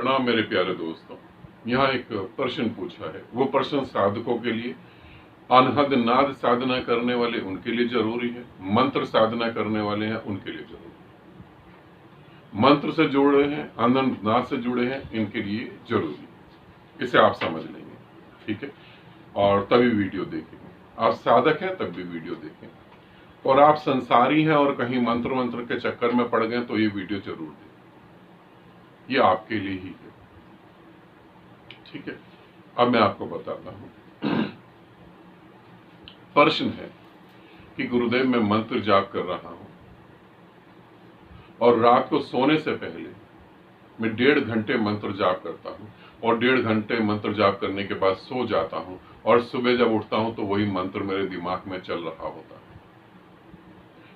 प्रणाम मेरे प्यारे दोस्तों। यहाँ एक प्रश्न पूछा है, वो प्रश्न साधकों के लिए, अनहद नाद साधना करने वाले उनके लिए जरूरी है, मंत्र साधना करने वाले हैं उनके लिए जरूरी है। मंत्र से जुड़े हैं, अनहद नाद से जुड़े हैं, इनके लिए जरूरी है। इसे आप समझ लेंगे, ठीक है, और तभी वीडियो देखेंगे। आप साधक हैं तब भी वीडियो देखें, और आप संसारी हैं और कहीं मंत्र के चक्कर में पड़ गए तो ये वीडियो जरूर देखें। ये आपके लिए ही है, ठीक है। अब मैं आपको बताता हूं। प्रश्न है कि गुरुदेव मैं मंत्र जाप कर रहा हूं और रात को सोने से पहले मैं 1.5 घंटे मंत्र जाप करता हूं और 1.5 घंटे मंत्र जाप करने के बाद सो जाता हूं और सुबह जब उठता हूं तो वही मंत्र मेरे दिमाग में चल रहा होता है,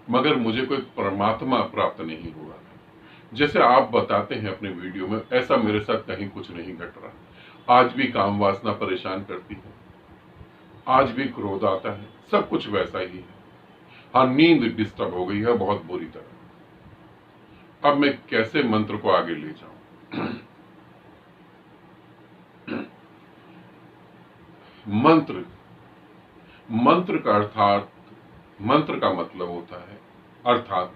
मगर मुझे कोई परमात्मा प्राप्त नहीं हुआ है। जैसे आप बताते हैं अपने वीडियो में, ऐसा मेरे साथ कहीं कुछ नहीं घट रहा। आज भी काम वासना परेशान करती है, आज भी क्रोध आता है, सब कुछ वैसा ही है। हाँ, नींद डिस्टर्ब हो गई है बहुत बुरी तरह। अब मैं कैसे मंत्र को आगे ले जाऊं? मंत्र का मतलब होता है अर्थात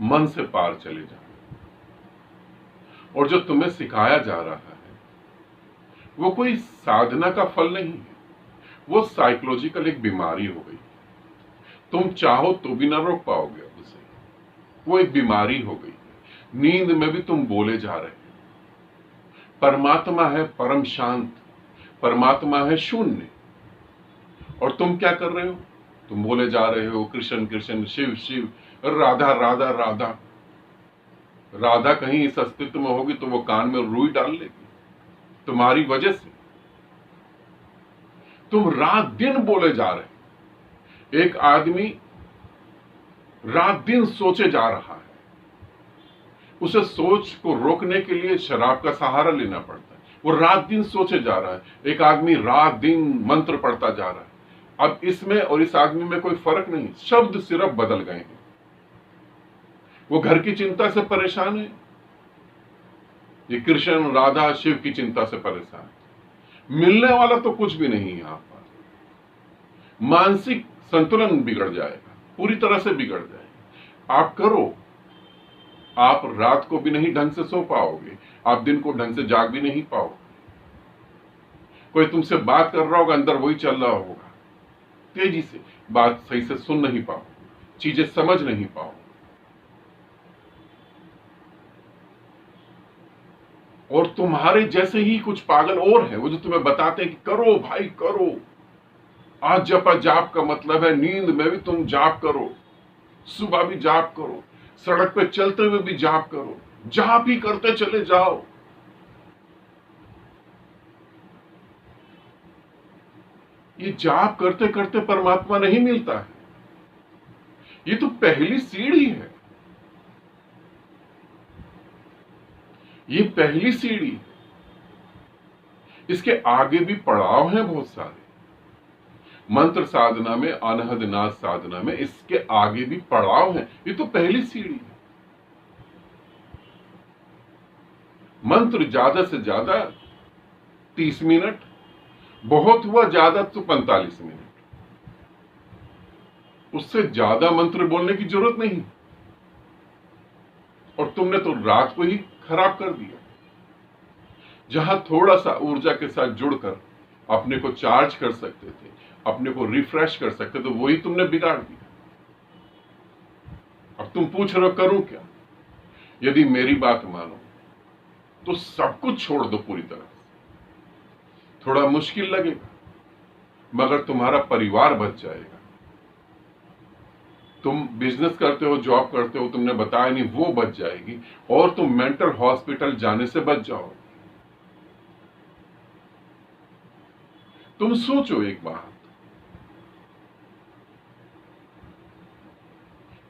मन से पार चले जाना। और जो तुम्हें सिखाया जा रहा है वो कोई साधना का फल नहीं है, वो साइकोलॉजिकल एक बीमारी हो गई। तुम चाहो तो भी ना रोक पाओगे उसे, वो एक बीमारी हो गई। नींद में भी तुम बोले जा रहे हो। परमात्मा है परम शांत, परमात्मा है शून्य, और तुम क्या कर रहे हो? तुम बोले जा रहे हो कृष्ण कृष्ण, शिव शिव, राधा राधा राधा। राधा कहीं इस अस्तित्व में होगी तो वो कान में रुई डाल लेगी तुम्हारी वजह से। तुम रात दिन बोले जा रहे हो। एक आदमी रात दिन सोचे जा रहा है, उसे सोच को रोकने के लिए शराब का सहारा लेना पड़ता है। वो रात दिन सोचे जा रहा है। एक आदमी रात दिन मंत्र पढ़ता जा रहा है। अब इसमें और इस आदमी में कोई फर्क नहीं, शब्द सिर्फ बदल गए हैं। वो घर की चिंता से परेशान है, ये कृष्ण राधा शिव की चिंता से परेशान है। मिलने वाला तो कुछ भी नहीं यहां पर। मानसिक संतुलन बिगड़ जाएगा, पूरी तरह से बिगड़ जाएगा। आप करो, आप रात को भी नहीं ढंग से सो पाओगे, आप दिन को ढंग से जाग भी नहीं पाओगे। कोई तुमसे बात कर रहा होगा, अंदर वही चल रहा होगा, तेजी से बात सही से सुन नहीं पाओ, चीजें समझ नहीं पाओ। और तुम्हारे जैसे ही कुछ पागल और है, वो जो तुम्हें बताते हैं कि करो भाई करो, आज जपा जाप का मतलब है नींद में भी तुम जाप करो, सुबह भी जाप करो, सड़क पे चलते हुए भी जाप करो, जाप ही करते चले जाओ। ये जाप करते करते परमात्मा नहीं मिलता है, ये तो पहली सीढ़ी है। ये पहली सीढ़ी है, इसके आगे भी पड़ाव हैं बहुत सारे। मंत्र साधना में, अनहद नाद साधना में इसके आगे भी पड़ाव हैं। ये तो पहली सीढ़ी है। मंत्र ज्यादा से ज्यादा 30 मिनट, बहुत हुआ ज्यादा तो 45 मिनट, उससे ज्यादा मंत्र बोलने की जरूरत नहीं। और तुमने तो रात को ही खराब कर दिया। जहां थोड़ा सा ऊर्जा के साथ जुड़कर अपने को चार्ज कर सकते थे, अपने को रिफ्रेश कर सकते थे, वही तुमने बिगाड़ दिया। अब तुम पूछ रहे हो करूं क्या? यदि मेरी बात मानो तो सब कुछ छोड़ दो पूरी तरह से। थोड़ा मुश्किल लगेगा, मगर तुम्हारा परिवार बच जाएगा। तुम बिजनेस करते हो, जॉब करते हो, तुमने बताया नहीं, वो बच जाएगी, और तुम मेंटल हॉस्पिटल जाने से बच जाओ। तुम सोचो एक बात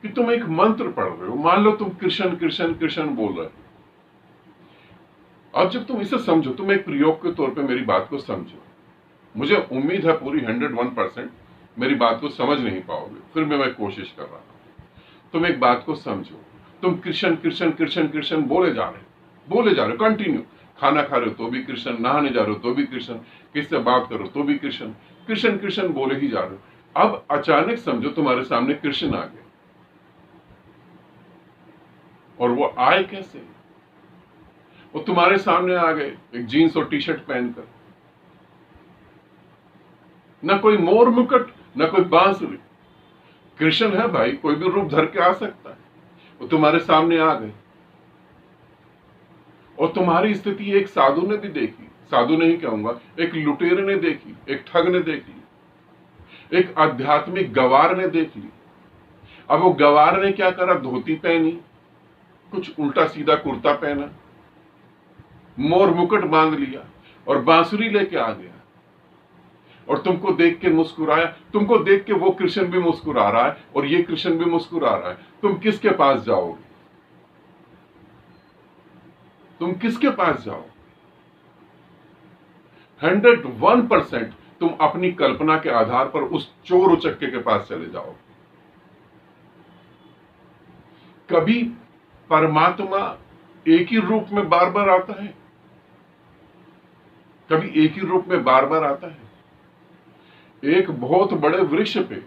कि तुम एक मंत्र पढ़ रहे हो, मान लो तुम कृष्ण कृष्ण कृष्ण बोल रहे हो। अब जब तुम इसे समझो, तुम एक प्रयोग के तौर पे मेरी बात को समझो। मुझे उम्मीद है पूरी 101% मेरी बात को समझ नहीं पाओगे, फिर मैं कोशिश कर रहा हूं। तुम एक बात को समझो, तुम कृष्ण कृष्ण कृष्ण कृष्ण बोले जा रहे हो कंटिन्यू, खाना खा रहे हो तो भी कृष्ण, नहाने जा रहे हो तो भी कृष्ण, किससे बात करो तो भी कृष्ण, कृष्ण कृष्ण बोले ही जा रहे हो। अब अचानक समझो तुम्हारे सामने कृष्ण आ गए, और वो आए कैसे? वो तुम्हारे सामने आ गए एक जीन्स और टी शर्ट पहनकर, ना कोई मोर मुकुट, ना कोई बांसुरी। कृष्ण है भाई, कोई भी रूप धर के आ सकता है। वो तुम्हारे सामने आ गए, और तुम्हारी स्थिति एक साधु ने भी देखी, साधु नहीं कहूंगा, एक लुटेरे ने देखी, एक ठग ने देख ली, एक आध्यात्मिक गवार ने देख ली। अब वो गवार ने क्या करा? धोती पहनी, कुछ उल्टा सीधा कुर्ता पहना, मोर मुकुट बांध लिया और बांसुरी लेके आ गया, और तुमको देख के मुस्कुराया। तुमको देख के वो कृष्ण भी मुस्कुरा रहा है और ये कृष्ण भी मुस्कुरा रहा है। तुम किसके पास जाओगे? तुम किसके पास जाओ? 101% तुम अपनी कल्पना के आधार पर उस चोर उचक्के के पास चले जाओ। कभी परमात्मा एक ही रूप में बार बार आता है, कभी एक ही रूप में बार बार आता है। एक बहुत बड़े वृक्ष पे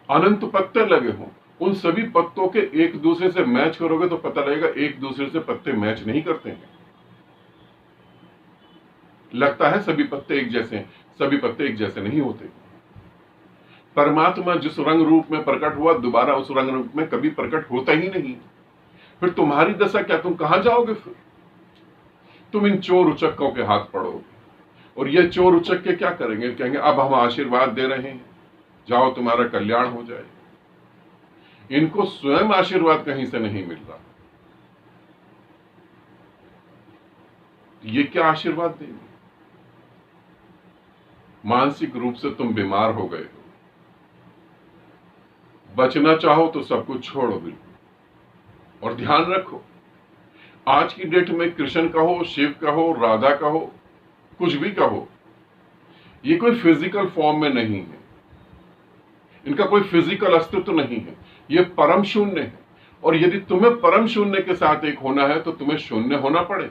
अनंत पत्ते लगे हों, उन सभी पत्तों के एक दूसरे से मैच करोगे तो पता लगेगा एक दूसरे से पत्ते मैच नहीं करते हैं। लगता है सभी पत्ते एक जैसे हैं, सभी पत्ते एक जैसे नहीं होते। परमात्मा जिस रंग रूप में प्रकट हुआ, दोबारा उस रंग रूप में कभी प्रकट होता ही नहीं। फिर तुम्हारी दशा क्या? तुम कहां जाओगे? फिर तुम इन चोर उचक्कों के हाथ पड़ोगे, और ये चोर उचक्के क्या करेंगे? कहेंगे अब हम आशीर्वाद दे रहे हैं, जाओ तुम्हारा कल्याण हो जाए। इनको स्वयं आशीर्वाद कहीं से नहीं मिल रहा, ये क्या आशीर्वाद देंगे? मानसिक रूप से तुम बीमार हो गए हो, बचना चाहो तो सब कुछ छोड़ो बिल्कुल। और ध्यान रखो, आज की डेट में कृष्ण कहो, शिव कहो, राधा कहो, कुछ भी कहो, ये कोई फिजिकल फॉर्म में नहीं है, इनका कोई फिजिकल अस्तित्व नहीं है, ये परम शून्य है। और यदि तुम्हें परम शून्य के साथ एक होना है तो तुम्हें शून्य होना पड़े।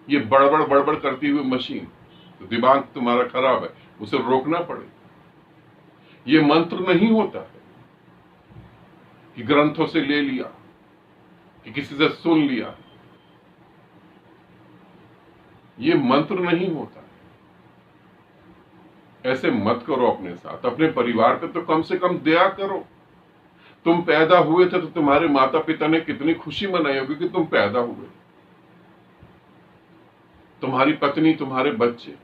ये बड़बड़ बड़बड़ करती हुई मशीन, तो दिमाग तुम्हारा खराब है, उसे रोकना पड़े। ये मंत्र नहीं होता है कि ग्रंथों से ले लिया, कि किसी से सुन लिया, ये मंत्र नहीं होता। ऐसे मत करो अपने साथ, अपने परिवार पे तो कम से कम दया करो। तुम पैदा हुए थे तो तुम्हारे माता पिता ने कितनी खुशी मनाई होगी कि तुम पैदा हुए, तुम्हारी पत्नी, तुम्हारे बच्चे।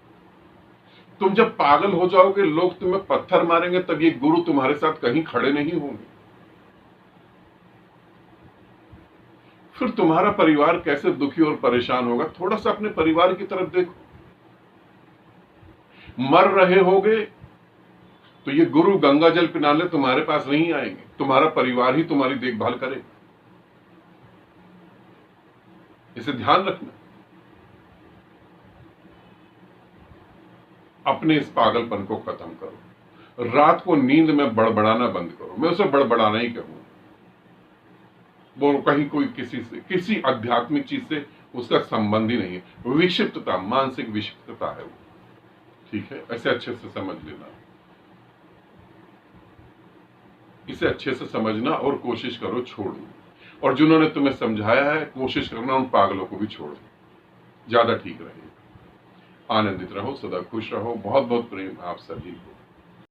तुम जब पागल हो जाओगे, लोग तुम्हें पत्थर मारेंगे, तब ये गुरु तुम्हारे साथ कहीं खड़े नहीं होंगे। फिर तुम्हारा परिवार कैसे दुखी और परेशान होगा। थोड़ा सा अपने परिवार की तरफ देखो। मर रहे होगे तो ये गुरु गंगा जल पिलाने तुम्हारे पास नहीं आएंगे, तुम्हारा परिवार ही तुम्हारी देखभाल करेगा। इसे ध्यान रखना। अपने इस पागलपन को खत्म करो। रात को नींद में बड़बड़ाना बंद करो। मैं उसे बड़बड़ाना ही कहूंगा, वो कहीं कोई किसी से, किसी आध्यात्मिक चीज से उसका संबंध ही नहीं है। विक्षिप्तता, मानसिक विक्षिप्तता है वो, ठीक है। ऐसे अच्छे से समझ लेना, इसे अच्छे से समझना और कोशिश करो छोड़ो। और जिन्होंने तुम्हें समझाया है, कोशिश करना उन पागलों को भी छोड़ो, ज्यादा ठीक रहेगा। आनंदित रहो, सदा खुश रहो। बहुत बहुत प्रेम आप सभी को।